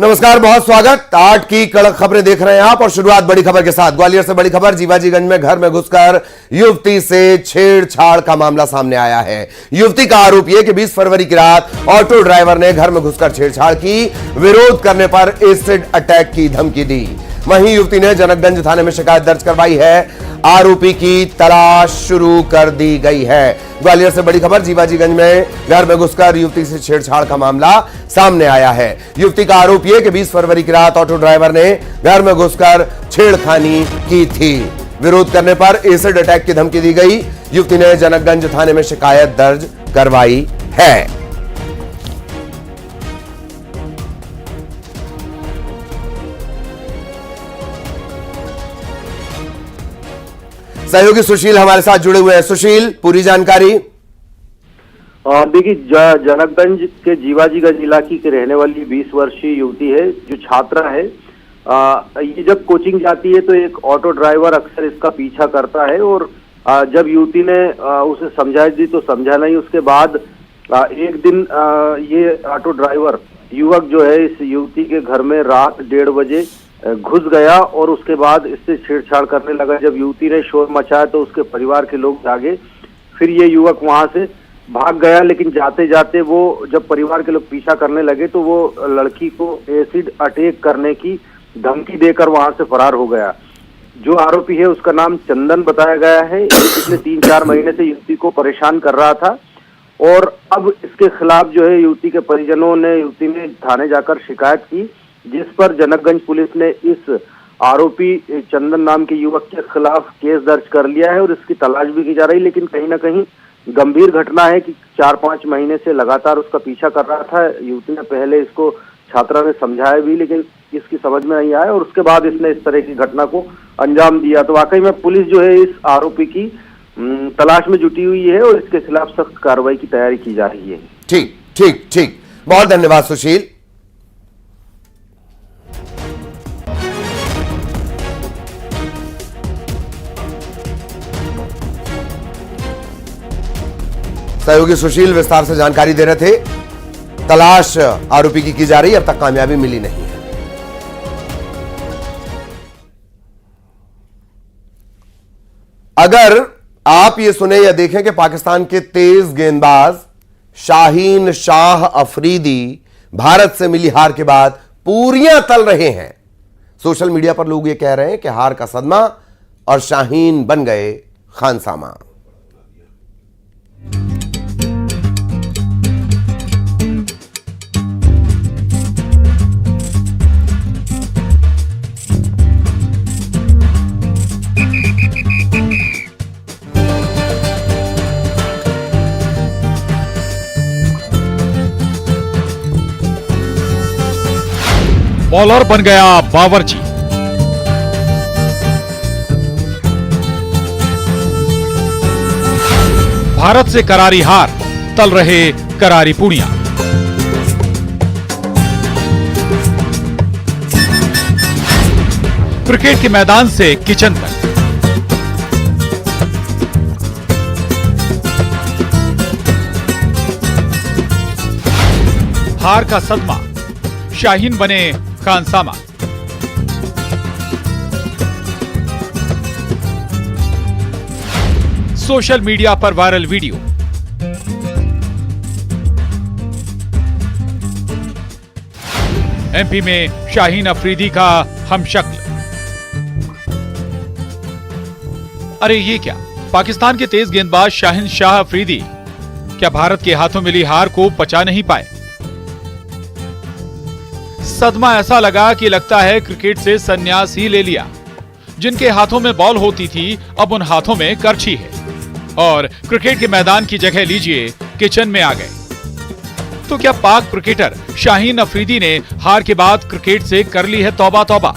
नमस्कार, बहुत स्वागत। 8 की कड़क खबरें देख रहे हैं आप और शुरुआत बड़ी खबर के साथ। ग्वालियर से बड़ी खबर, जीवाजीगंज में घर में घुसकर युवती से छेड़छाड़ का मामला सामने आया है। युवती का आरोप यह कि 20 फरवरी की रात ऑटो ड्राइवर ने घर में घुसकर छेड़छाड़ की, विरोध करने पर एसिड अटैक की धमकी दी। वहीं युवती ने जनकगंज थाने में शिकायत दर्ज करवाई है। आरोपी की तलाश शुरू कर दी गई है। ग्वालियर से बड़ी खबर, जीवाजीगंज में घर में घुसकर युवती से छेड़छाड़ का मामला सामने आया है। युवती का आरोप यह कि 20 फरवरी की रात ऑटो ड्राइवर ने घर में घुसकर छेड़खानी की थी। विरोध करने पर एसिड अटैक की धमकी दी गई। युवती ने जनकगंज थाने में शिकायत दर्ज करवाई है। सहयोगी सुशील हमारे साथ जुड़े हुए हैं। सुशील, पूरी जानकारी। देखिए, जनकगंज के जीवाजीगंज इलाके की रहने वाली 20 वर्षीय युवती है जो छात्रा है। ये जब कोचिंग जाती है तो एक ऑटो ड्राइवर अक्सर इसका पीछा करता है और जब युवती ने उसे समझाई दी तो समझा नहीं। उसके बाद एक दिन ये ऑटो ड्राइवर युवक जो है इस युवती के घर में रात 1:30 बजे घुस गया और उसके बाद इससे छेड़छाड़ करने लगा। जब युवती ने शोर मचाया तो उसके परिवार के लोग जागे। फिर ये युवक वहां से भाग गया, लेकिन जाते जाते वो जब परिवार के लोग पीछा करने लगे तो वो लड़की को एसिड अटैक करने की धमकी देकर वहां से फरार हो गया। जो आरोपी है उसका नाम चंदन बताया गया है। पिछले 3-4 महीने से युवती को परेशान कर रहा था और अब इसके खिलाफ जो है युवती के परिजनों ने युवती ने थाने जाकर शिकायत की, जिस पर जनकगंज पुलिस ने इस आरोपी चंदन नाम के युवक के खिलाफ केस दर्ज कर लिया है और इसकी तलाश भी की जा रही है। लेकिन कहीं ना कहीं गंभीर घटना है कि 4-5 महीने से लगातार उसका पीछा कर रहा था। युवती ने पहले इसको छात्रा ने समझाया भी, लेकिन इसकी समझ में नहीं आया और उसके बाद इसने इस तरह की घटना को अंजाम दिया। तो वाकई में पुलिस जो है इस आरोपी की तलाश में जुटी हुई है और इसके खिलाफ सख्त कार्रवाई की तैयारी की जा रही है। ठीक ठीक ठीक, बहुत धन्यवाद सुशील। सहयोगी सुशील विस्तार से जानकारी दे रहे थे। तलाश आरोपी की जा रही है, अब तक कामयाबी मिली नहीं है। अगर आप ये सुने या देखें कि पाकिस्तान के तेज गेंदबाज शाहीन शाह अफरीदी भारत से मिली हार के बाद पूरियां तल रहे हैं। सोशल मीडिया पर लोग ये कह रहे हैं कि हार का सदमा और शाहीन बन गए खानसामा। बॉलर बन गया बावर्ची। भारत से करारी हार, तल रहे करारी पूड़ियां। क्रिकेट के मैदान से किचन तक, हार का सदमा, शाहीन बने खानसामा। सोशल मीडिया पर वायरल वीडियो। एमपी में शाहीन अफरीदी का हमशक्ल। अरे ये क्या, पाकिस्तान के तेज गेंदबाज शाहीन शाह अफरीदी क्या भारत के हाथों मिली हार को पचा नहीं पाए? सदमा ऐसा लगा कि लगता है क्रिकेट से संन्यास ही ले लिया। जिनके हाथों में बॉल होती थी अब उन हाथों में करछी है और क्रिकेट के मैदान की जगह लीजिए किचन में आ गए। तो क्या पाक क्रिकेटर शाहीन अफरीदी ने हार के बाद क्रिकेट से कर ली है तौबा तौबा?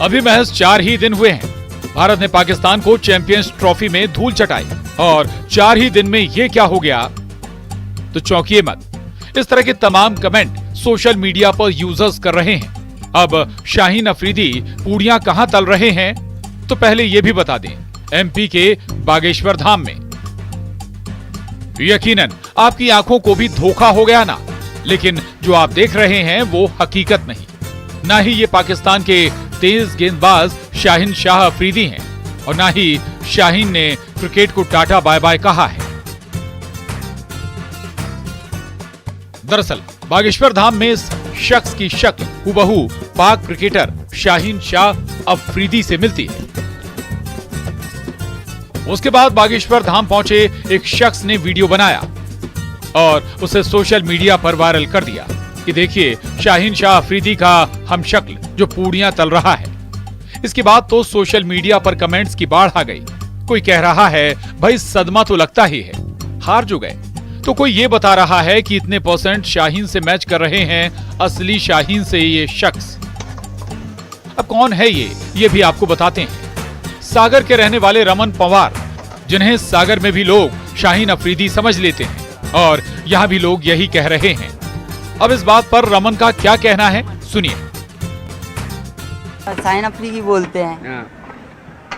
अभी महज 4 ही दिन हुए हैं भारत ने पाकिस्तान को चैंपियंस ट्रॉफी में धूल चटाई और 4 ही दिन में यह क्या हो गया? तो चौंकिए मत। इस तरह के तमाम कमेंट सोशल मीडिया पर यूजर्स कर रहे हैं। अब शाहीन अफरीदी पूड़ियां कहां तल रहे हैं, तो पहले यह भी बता दें, एमपी के बागेश्वर धाम में। यकीनन आपकी आंखों को भी धोखा हो गया ना? लेकिन जो आप देख रहे हैं वो हकीकत नहीं। ना ही ये पाकिस्तान के तेज गेंदबाज शाहीन शाह अफरीदी हैं और ना ही शाहीन ने क्रिकेट को टाटा बाय बाय कहा है। दरअसल बागेश्वर धाम में इस शख्स की शक्ल हुबहू पाक क्रिकेटर शाहीन शाह अफरीदी से मिलती है। उसके बाद बागेश्वर धाम पहुंचे एक शख्स ने वीडियो बनाया और उसे सोशल मीडिया पर वायरल कर दिया कि देखिए शाहीन शाह अफरीदी का हमशक्ल जो पूड़ियां तल रहा है। इसके बाद तो सोशल मीडिया पर कमेंट्स की बाढ़ आ गई। कोई कह रहा है भाई सदमा तो लगता ही है, हार जो गए। तो कोई ये बता रहा है कि इतने % शाहीन से मैच कर रहे हैं असली शाहीन से ये शख्स। अब कौन है ये भी आपको बताते हैं। सागर के रहने वाले रमन पंवार, जिन्हें सागर में भी लोग शाहीन अफरीदी समझ लेते हैं और यहाँ भी लोग यही कह रहे हैं। अब इस बात पर रमन का क्या कहना है, सुनिए। शाहीन अफरीदी बोलते हैं।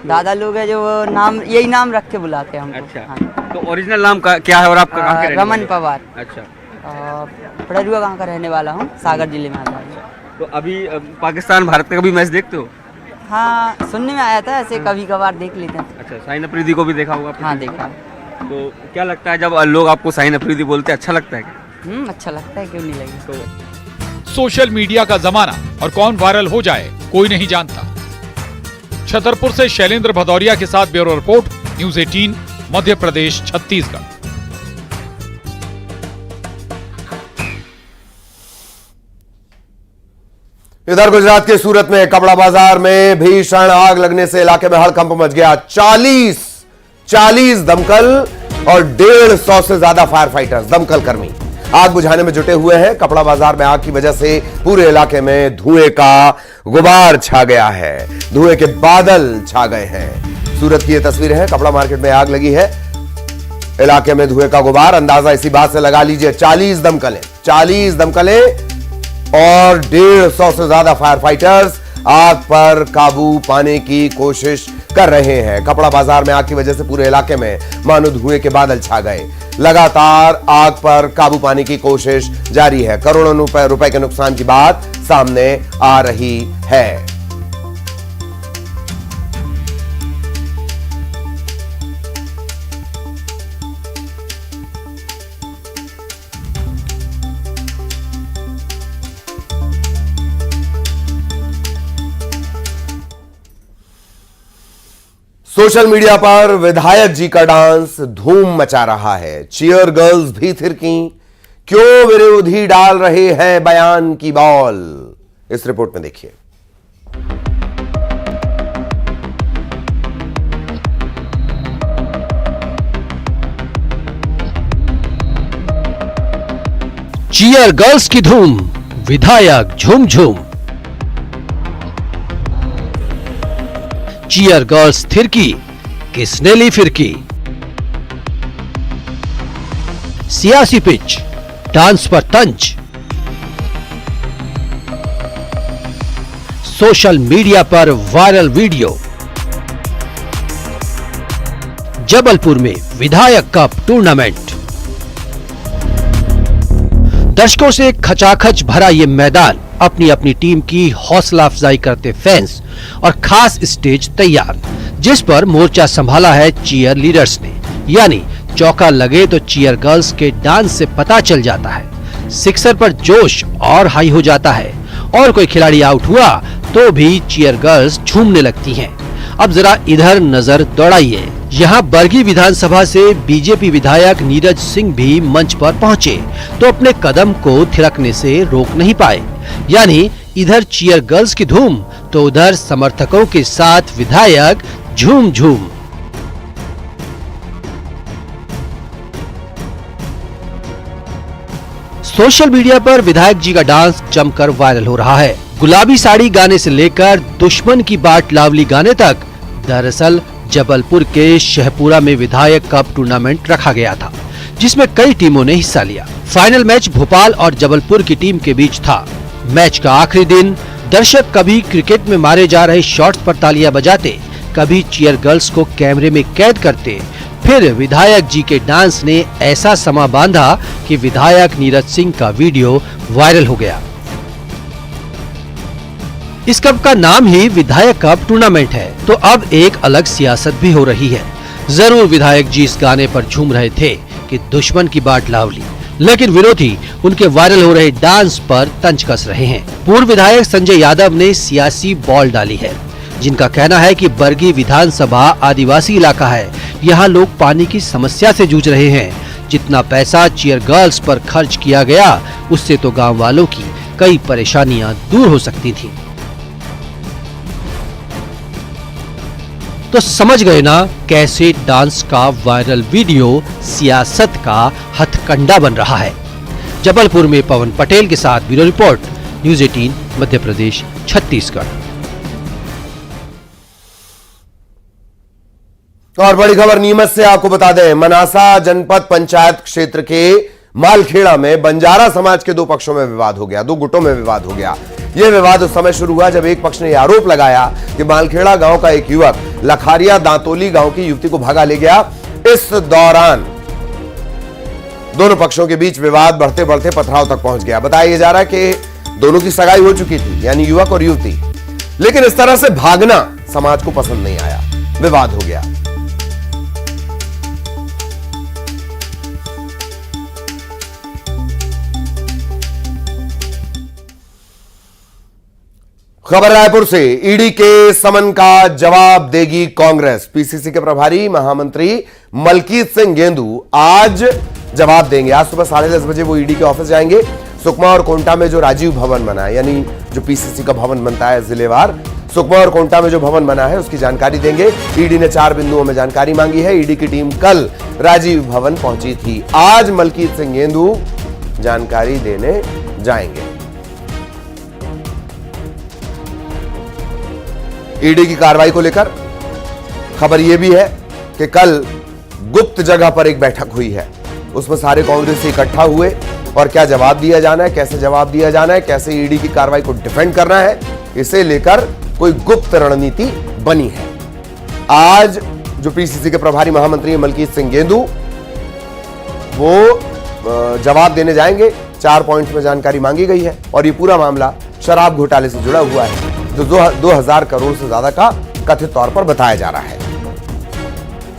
दादा लोग है जो वो नाम यही नाम रख के बुलाते हैं हमको। अच्छा। हाँ। तो ओरिजिनल नाम क्या है और आप कहाँ के रहने रमन वाले? पवार। अच्छा। पड़रुआ गाँव का रहने वाला हूँ, सागर जिले में आता है। तो अभी पाकिस्तान भारत का कभी मैच देखते हो? हाँ, सुनने में आया था, ऐसे कभी कभार देख लेते हैं। अच्छा, शाहीन अफरीदी को भी देखा होगा आपने? हाँ, देखा। तो क्या लगता है जब लोग आपको शाहीन अफरीदी बोलते हैं, अच्छा लगता है क्या? अच्छा लगता है, क्यों नहीं लगे। तो सोशल मीडिया का जमाना और कौन वायरल हो जाए कोई नहीं जानता। छतरपुर से शैलेंद्र भदौरिया के साथ bureau report, news 18, Madhya Pradesh, Chhattisgarh. इधर गुजरात के सूरत में कपड़ा बाजार में भीषण आग लगने से इलाके में हड़कंप मच गया। 40 दमकल और 150 से ज्यादा फायर फाइटर्स, दमकल कर्मी आग बुझाने में जुटे हुए हैं। कपड़ा बाजार में आग की वजह से पूरे इलाके में धुएं का गुबार छा गया है, धुएं के बादल छा गए हैं। सूरत की यह तस्वीर है, कपड़ा मार्केट में आग लगी है, इलाके में धुएं का गुबार। अंदाजा इसी बात से लगा लीजिए, 40 दमकलें और 150 से ज्यादा फायर फाइटर्स आग पर काबू पाने की कोशिश कर रहे हैं। कपड़ा बाजार में आग की वजह से पूरे इलाके में मानो धुएं के बादल छा गए। लगातार आग पर काबू पाने की कोशिश जारी है। करोड़ों रुपए के नुकसान की बात सामने आ रही है। सोशल मीडिया पर विधायक जी का डांस धूम मचा रहा है। चीयर गर्ल्स भी थिरकी, क्यों विरोधी डाल रहे हैं बयान की बॉल। इस रिपोर्ट में देखिए। चीयर गर्ल्स की धूम, विधायक झूम झूम। चीयर गर्ल्स थिरकी, किसने ली फिरकी। सियासी पिच, डांस पर तंज। सोशल मीडिया पर वायरल वीडियो। जबलपुर में विधायक कप टूर्नामेंट। दर्शकों से खचाखच भरा ये मैदान, अपनी अपनी टीम की हौसला अफजाई करते फैंस और खास स्टेज तैयार, जिस पर मोर्चा संभाला है चीयर लीडर्स ने। यानी चौका लगे तो चीयर गर्ल्स के डांस से पता चल जाता है। सिक्सर पर जोश और हाई हो जाता है और कोई खिलाड़ी आउट हुआ तो भी चीयर गर्ल्स झूमने लगती हैं। अब जरा इधर नजर दौड़ाइए। यहाँ बरगी विधानसभा से बीजेपी विधायक नीरज सिंह भी मंच पर पहुंचे तो अपने कदम को थिरकने से रोक नहीं पाए। यानी इधर चीयर गर्ल्स की धूम तो उधर समर्थकों के साथ विधायक झूम झूम। सोशल मीडिया पर विधायक जी का डांस जमकर वायरल हो रहा है। गुलाबी साड़ी गाने से लेकर दुश्मन की बाट लावली गाने तक। दरअसल जबलपुर के शहपुरा में विधायक कप टूर्नामेंट रखा गया था, जिसमें कई टीमों ने हिस्सा लिया। फाइनल मैच भोपाल और जबलपुर की टीम के बीच था। मैच का आखिरी दिन दर्शक कभी क्रिकेट में मारे जा रहे शॉट्स पर तालियां बजाते, कभी चीयर गर्ल्स को कैमरे में कैद करते, फिर विधायक जी के डांस ने ऐसा समा बांधा कि विधायक नीरज सिंह का वीडियो वायरल हो गया। इस कप का नाम ही विधायक कप टूर्नामेंट है, तो अब एक अलग सियासत भी हो रही है। जरूर विधायक जी इस गाने पर झूम रहे थे कि दुश्मन की बाट लावली, लेकिन विरोधी उनके वायरल हो रहे डांस पर तंज कस रहे हैं। पूर्व विधायक संजय यादव ने सियासी बॉल डाली है, जिनका कहना है कि बरगी विधानसभा आदिवासी इलाका है, यहाँ लोग पानी की समस्या से जूझ रहे हैं। जितना पैसा चीयर गर्ल्स पर खर्च किया गया, उससे तो गाँव वालों की कई परेशानियां दूर हो सकती थी। तो समझ गए ना कैसे डांस का वायरल वीडियो सियासत का हथकंडा बन रहा है। जबलपुर में पवन पटेल के साथ bureau report, news 18 Madhya Pradesh Chhattisgarh. और बड़ी खबर नीमच से आपको बता दें, मनासा जनपद पंचायत क्षेत्र के मालखेड़ा में बंजारा समाज के दो पक्षों में विवाद हो गया, दो गुटों में विवाद हो गया। यह विवाद उस समय शुरू हुआ जब एक पक्ष ने आरोप लगाया कि मालखेड़ा गांव का एक युवक लखारिया दांतोली गांव की युवती को भगा ले गया। इस दौरान दोनों पक्षों के बीच विवाद बढ़ते बढ़ते पथराव तक पहुंच गया। बताया जा रहा है कि दोनों की सगाई हो चुकी थी, यानी युवक और युवती, लेकिन इस तरह से भागना समाज को पसंद नहीं आया, विवाद हो गया। खबर रायपुर से, ईडी के समन का जवाब देगी कांग्रेस। पीसीसी के प्रभारी महामंत्री मलकीत सिंह गेंदू आज जवाब देंगे। आज सुबह 10:30 बजे वो ईडी के ऑफिस जाएंगे। सुकमा और कोंटा में जो राजीव भवन बना है, यानी जो पीसीसी का भवन बनता है जिलेवार, सुकमा और कोंटा में जो भवन बना है उसकी जानकारी देंगे। ईडी ने 4 बिंदुओं में जानकारी मांगी है। ईडी की टीम कल राजीव भवन पहुंची थी। आज मलकीत सिंह गेंदू जानकारी देने जाएंगे। ईडी की कार्रवाई को लेकर खबर यह भी है कि कल गुप्त जगह पर एक बैठक हुई है, उसमें सारे कांग्रेसी इकट्ठा हुए और क्या जवाब दिया जाना है, कैसे जवाब दिया जाना है, कैसे ईडी की कार्रवाई को डिफेंड करना है, इसे लेकर कोई गुप्त रणनीति बनी है। आज जो पीसीसी के प्रभारी महामंत्री मलकीत सिंह गेंदू वो जवाब देने जाएंगे। 4 पॉइंट्स में जानकारी मांगी गई है और ये पूरा मामला शराब घोटाले से जुड़ा हुआ है, जो 2000 करोड़ से ज्यादा का कथित तौर पर बताया जा रहा है।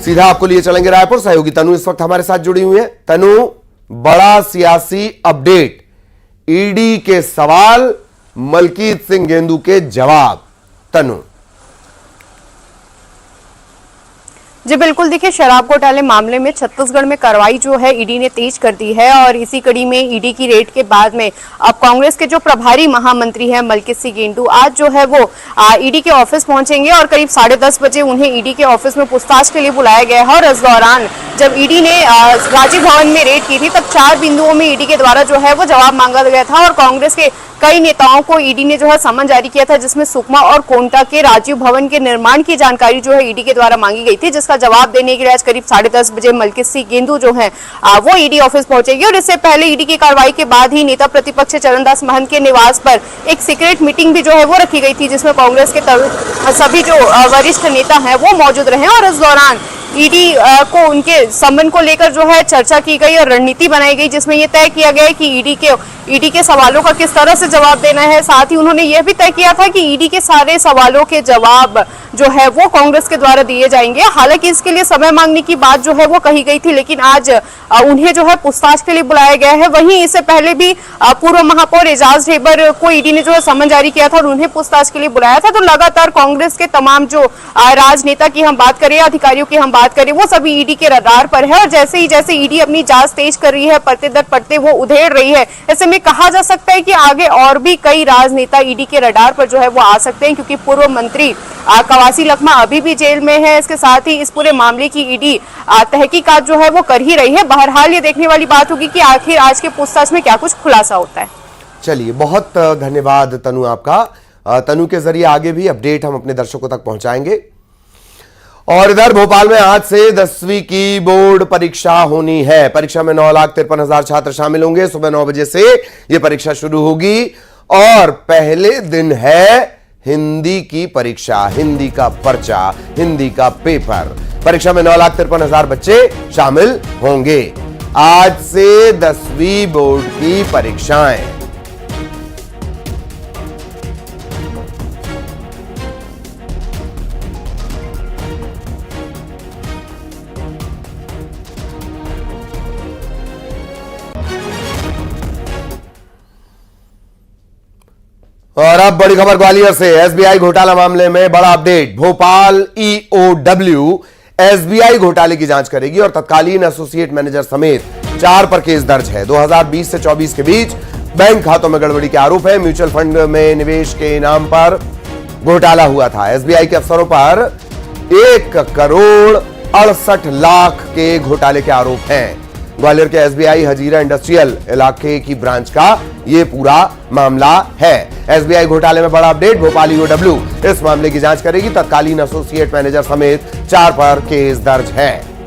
सीधा आपको लिए चलेंगे रायपुर। सहयोगी तनु इस वक्त हमारे साथ जुड़ी हुई है। तनु, बड़ा सियासी अपडेट, ईडी के सवाल, मलकीत सिंह गेंदू के जवाब। तनु जी बिल्कुल, देखिए शराब घोटाले मामले में छत्तीसगढ़ में कार्रवाई जो है ईडी ने तेज कर दी है और इसी कड़ी में ईडी की रेड के बाद में अब कांग्रेस के जो प्रभारी महामंत्री हैं मलकीत सिंह गेंदू आज जो है वो ईडी के ऑफिस पहुंचेंगे और करीब 10:30 बजे उन्हें ईडी के ऑफिस में पूछताछ के लिए बुलाया गया है। और इस दौरान जब ईडी ने राजीव भवन में रेड की थी तब 4 बिंदुओं में ईडी के द्वारा जो है वो जवाब मांगा गया था और कांग्रेस के कई नेताओं को ईडी ने जो है समन जारी किया था, जिसमें सुकमा और कोंटा के राजीव भवन के निर्माण की जानकारी जो है ईडी के द्वारा मांगी गई थी, जिसका जवाब देने के लिए आज करीब 10:30 बजे मलकीत सिंह गेंदू जो है वो ईडी ऑफिस पहुंचेगी। और इससे पहले ईडी की कार्रवाई के बाद ही नेता प्रतिपक्ष चरणदास महंत के निवास पर एक सीक्रेट मीटिंग भी जो है वो रखी गई थी, जिसमें कांग्रेस के सभी जो वरिष्ठ नेता हैं वो मौजूद रहे और इस दौरान ईडी को उनके समन को लेकर जो है चर्चा की गई और रणनीति बनाई गई, जिसमें यह तय किया गया है कि ईडी के सवालों का किस तरह से जवाब देना है। साथ ही उन्होंने यह भी तय किया था कि ईडी के सारे सवालों के जवाब जो है वो कांग्रेस के द्वारा दिए जाएंगे। हालांकि इसके लिए समय मांगने की बात जो है वो कही गई थी, लेकिन आज उन्हें जो है पूछताछ के लिए बुलाया गया है। वहीं इससे पहले भी पूर्व महापौर एजाज ढेबर को ईडी ने जो है समन जारी किया था और उन्हें पूछताछ के लिए बुलाया था। तो लगातार कांग्रेस के तमाम जो राजनेता की हम बात करें, अधिकारियों की हम बात करें, वो सभी ईडी के रडार पर है और जैसे ईडी अपनी जांच तेज कर रही है, पड़ते दर पड़ते वो उधेड़ रही है। ऐसे में कहा जा सकता है कि आगे और भी कई राजनेता ईडी के रडार पर जो है वो आ सकते हैं, क्योंकि पूर्व मंत्री कवासी लखमा अभी भी जेल में है। इसके साथ ही इस पूरे मामले की ईडी तहकीकात जो है वो कर ही रही है। बहरहाल ये देखने वाली बात होगी कि आखिर आज के पूछताछ में क्या कुछ खुलासा होता है। चलिए, बहुत धन्यवाद तनु आपका। तनु के जरिए आगे भी अपडेट हम अपने दर्शकों तक पहुंचाएंगे। और इधर भोपाल में आज से 10वीं की बोर्ड परीक्षा होनी है। परीक्षा में 9,53,000 छात्र शामिल होंगे। सुबह 9 बजे से यह परीक्षा शुरू होगी और पहले दिन है हिंदी की परीक्षा, हिंदी का पर्चा, हिंदी का पेपर। परीक्षा में 9,53,000 बच्चे शामिल होंगे। आज से 10वीं बोर्ड की परीक्षाएं। और अब बड़ी खबर ग्वालियर से। एसबीआई घोटाला मामले में बड़ा अपडेट। भोपाल ईओडब्ल्यू एसबीआई घोटाले की जांच करेगी और तत्कालीन एसोसिएट मैनेजर समेत 4 पर केस दर्ज है। 2020 से 24 के बीच बैंक खातों में गड़बड़ी के आरोप है। म्यूचुअल फंड में निवेश के नाम पर घोटाला हुआ था। एसबीआई के अफसरों पर 1,68,00,000 के घोटाले के आरोप हैं। ग्वालियर के एसबीआई हजीरा इंडस्ट्रियल इलाके की ब्रांच का यह पूरा मामला है। एसबीआई घोटाले में बड़ा अपडेट। भोपाल ईओडब्ल्यू इस मामले की जांच करेगी। तत्कालीन एसोसिएट मैनेजर समेत 4 पर केस दर्ज है।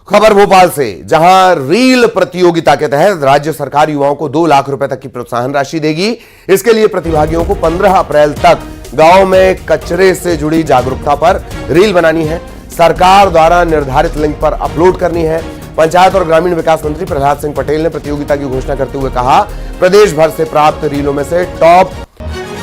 खबर भोपाल से, जहां रील प्रतियोगिता के तहत राज्य सरकार युवाओं को 2 लाख रुपए तक की प्रोत्साहन राशि देगी। इसके लिए प्रतिभागियों को 15 अप्रैल तक गांव में कचरे से जुड़ी जागरूकता पर रील बनानी है। सरकार द्वारा निर्धारित लिंक पर अपलोड करनी है। पंचायत और ग्रामीण विकास मंत्री प्रहलाद सिंह पटेल ने प्रतियोगिता की घोषणा करते हुए कहा, प्रदेश भर से प्राप्त रीलों में से टॉप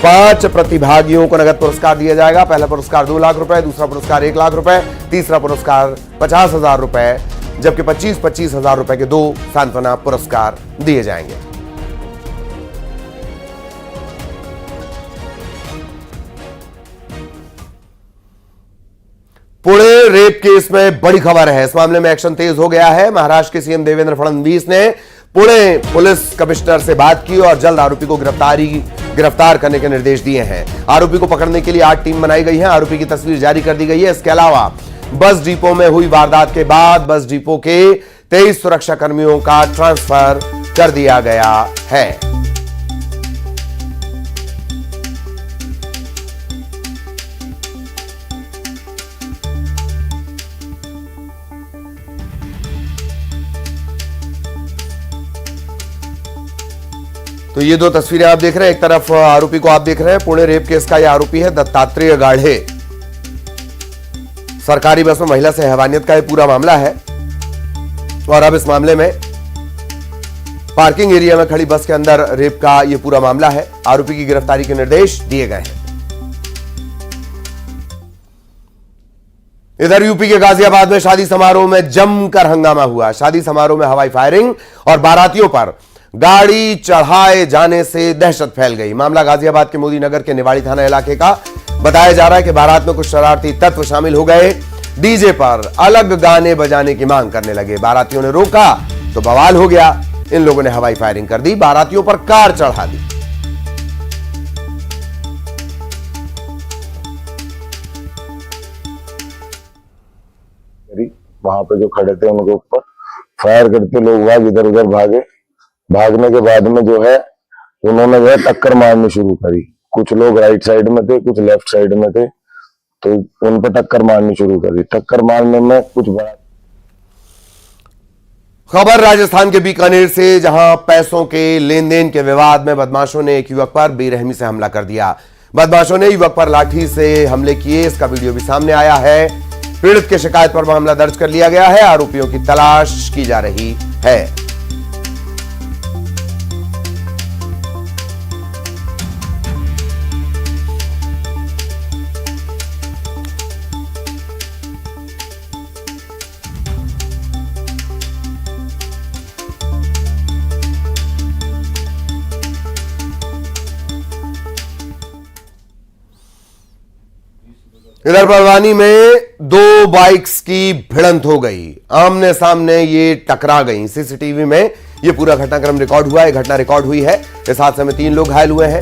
5 प्रतिभागियों को नगद पुरस्कार दिया जाएगा। पहला पुरस्कार 2 लाख रुपए, दूसरा पुरस्कार 1 लाख रुपए, तीसरा पुरस्कार 50,000 रुपए, जबकि 25,000 रुपए के 2 सांत्वना पुरस्कार दिए जाएंगे। पुणे रेप केस में बड़ी खबर है। इस मामले में एक्शन तेज हो गया है। महाराष्ट्र के सीएम देवेंद्र फडणवीस ने पुणे पुलिस कमिश्नर से बात की और जल्द आरोपी को गिरफ्तार करने के निर्देश दिए हैं। आरोपी को पकड़ने के लिए 8 टीम बनाई गई है। आरोपी की तस्वीर जारी कर दी गई है। इसके अलावा बस डिपो में हुई वारदात के बाद बस डिपो के 23 सुरक्षा कर्मियों का ट्रांसफर कर दिया गया है। तो ये 2 तस्वीरें आप देख रहे हैं। एक तरफ आरोपी को आप देख रहे हैं। पुणे रेप केस का यह आरोपी है दत्तात्रेय गाढ़े। सरकारी बस में महिला से हैवानियत का यह पूरा मामला है। और अब इस मामले में पार्किंग एरिया में खड़ी बस के अंदर रेप का यह पूरा मामला है। आरोपी की गिरफ्तारी के निर्देश दिए गए हैं। इधर यूपी के गाजियाबाद में शादी समारोह में जमकर हंगामा हुआ। शादी समारोह में हवाई फायरिंग और बारातियों पर गाड़ी चढ़ाए जाने से दहशत फैल गई। मामला गाजियाबाद के मोदी नगर के निवाड़ी थाना इलाके का बताया जा रहा है कि बारात में कुछ शरारती तत्व शामिल हो गए। डीजे पर अलग गाने बजाने की मांग करने लगे। बारातियों ने रोका तो बवाल हो गया। इन लोगों ने हवाई फायरिंग कर दी। बारातियों पर कार चढ़ा दी। वहां पे जो खड़े थे उनके ऊपर फायर करते लोग इधर उधर भागे। भागने के बाद में जो है उन्होंने जो है टक्कर मारनी शुरू करी। कुछ लोग राइट साइड में थे, कुछ लेफ्ट साइड में थे, तो उन पर टक्कर मारनी शुरू करी। टक्कर मारने में कुछ बड़ा खबर राजस्थान के बीकानेर से, जहां पैसों के लेन देन के विवाद में बदमाशों ने एक युवक पर बेरहमी से हमला कर दिया। बदमाशों ने युवक पर लाठी से हमले किए। इसका वीडियो भी सामने आया है। पीड़ित की शिकायत पर मामला दर्ज कर लिया गया है। आरोपियों की तलाश की जा रही है। इधर बड़वानी में 2 बाइक्स की भिड़ंत हो गई। आमने सामने ये टकरा गई। सीसीटीवी में ये पूरा घटनाक्रम रिकॉर्ड हुआ है। घटना रिकॉर्ड हुई है। इस हादसे में 3 लोग घायल हुए हैं।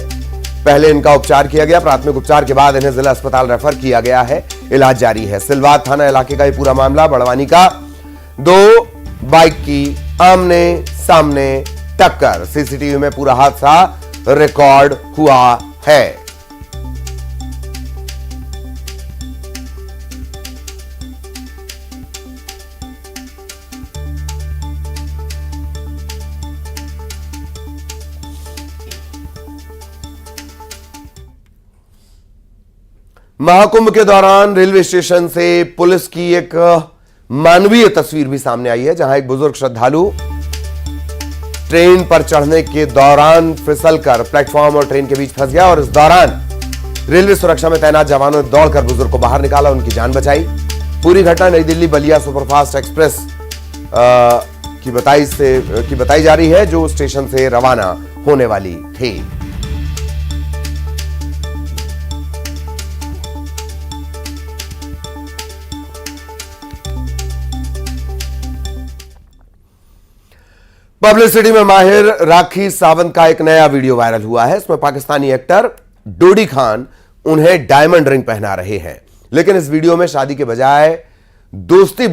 पहले इनका उपचार किया गया। प्राथमिक उपचार के बाद इन्हें जिला अस्पताल रेफर किया गया है। इलाज जारी है। सिलवात थाना इलाके का ये पूरा मामला। बड़वानी का 2 बाइक की आमने सामने टक्कर। सीसीटीवी में पूरा हादसा रिकॉर्ड हुआ है। महाकुंभ के दौरान रेलवे स्टेशन से पुलिस की एक मानवीय तस्वीर भी सामने आई है, जहां एक बुजुर्ग श्रद्धालु ट्रेन पर चढ़ने के दौरान फिसलकर प्लेटफॉर्म और ट्रेन के बीच फंस गया और इस दौरान रेलवे सुरक्षा में तैनात जवानों ने दौड़कर बुजुर्ग को बाहर निकाला, उनकी जान बचाई। पूरी घटना नई दिल्ली बलिया सुपरफास्ट एक्सप्रेस की बताई जा रही है, जो स्टेशन से रवाना होने वाली थी। पब्लिसिटी में माहिर राखी सावंत का एक नया वीडियो वायरल हुआ है। इसमें पाकिस्तानी एक्टर डोडी खान उन्हें डायमंड रिंग पहना रहे हैं, लेकिन इस वीडियो में शादी के बजाय दोस्ती